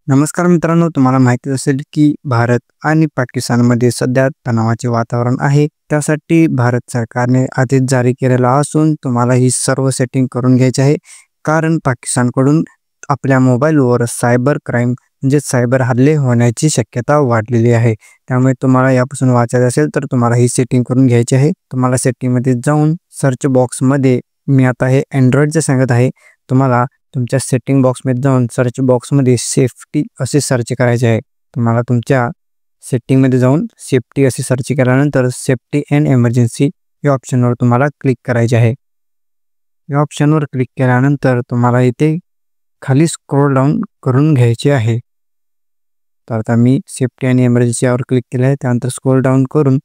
नमस्कार मित्रांनो, तुम्हाला माहिती असेल की भारत आणि पाकिस्तानमध्ये सध्या तणावाचे वातावरण आहे. त्यासाठी भारत सरकारने आदेश जारी केलेला असून तुम्हाला ही सर्व सेटिंग करून घ्यायची आहे. कारण पाकिस्तानकडून आपल्या मोबाईलवर सायबर क्राईम म्हणजे सायबर हल्ले होण्याची शक्यता वाढलेली आहे. त्यामुळे तुम्हाला यापासून वाचायचं असेल तर तुम्हाला ही सेटिंग करून घ्यायची आहे. तुम्हाला सेटिंगमध्ये जाऊन सर्च बॉक्समध्ये मी आता हे अँड्रॉइडचं सांगत आहे. तुम्हाला तुमच्या सेटिंग बॉक्समध्ये जाऊन सर्च बॉक्समध्ये सेफ्टी असे सर्च करायचे आहे. तुम्हाला तुमच्या सेटिंगमध्ये जाऊन सेफ्टी असे सर्च केल्यानंतर सेफ्टी अँड इमर्जन्सी या ऑप्शनवर तुम्हाला क्लिक करायचे आहे. या ऑप्शनवर क्लिक केल्यानंतर तुम्हाला इथे खाली स्क्रोल डाऊन करून घ्यायचे आहे. तर आता मी सेफ्टी आणि इमर्जन्सी यावर क्लिक केलं आहे. त्यानंतर स्क्रोल डाऊन करून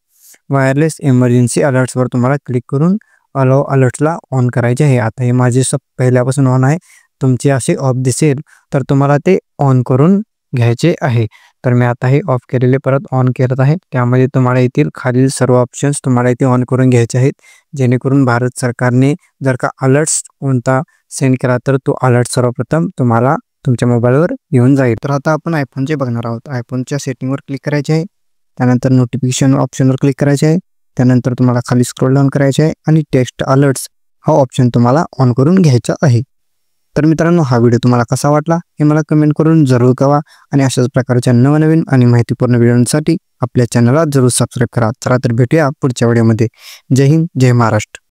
वायरलेस इमर्जन्सी अलर्ट्सवर तुम्हाला क्लिक करून अलाउ अलर्ट्सला ऑन करायचे आहे. आता हे माझे पहिल्यापासून ऑन आहे. तुमचे असे ऑफ दिसेल तर तुम्हाला ते ऑन करून घ्यायचे आहे. तर मी आता हे ऑफ केलेले परत ऑन करत आहे. त्यामध्ये तुम्हाला येथील खालील सर्व ऑप्शन्स तुम्हाला इथे ऑन करून घ्यायचे आहेत. जेणेकरून भारत सरकारने जर का अलर्ट्स कोणता सेंड केला तर तो अलर्ट सर्वप्रथम तुम्हाला तुमच्या मोबाईलवर येऊन जाईल. तर आता आपण आयफोनचे बघणार आहोत. आयफोनच्या सेटिंगवर क्लिक करायचे आहे. त्यानंतर नोटिफिकेशन ऑप्शनवर क्लिक करायचे आहे. त्यानंतर तुम्हाला खाली स्क्रोल डाऊन करायचे आहे आणि टेक्स्ट अलर्ट्स हा ऑप्शन तुम्हाला ऑन करून घ्यायचा आहे. तर मित्रांनो, हा व्हिडिओ तुम्हाला कसा वाटला हे मला कमेंट करून जरूर कळवा आणि अशाच प्रकारच्या नवनवीन आणि माहितीपूर्ण व्हिडिओसाठी आपल्या चॅनलला जरूर सबस्क्राईब करा. चला तर भेटूया पुढच्या व्हिडिओमध्ये. जय हिंद, जय महाराष्ट्र.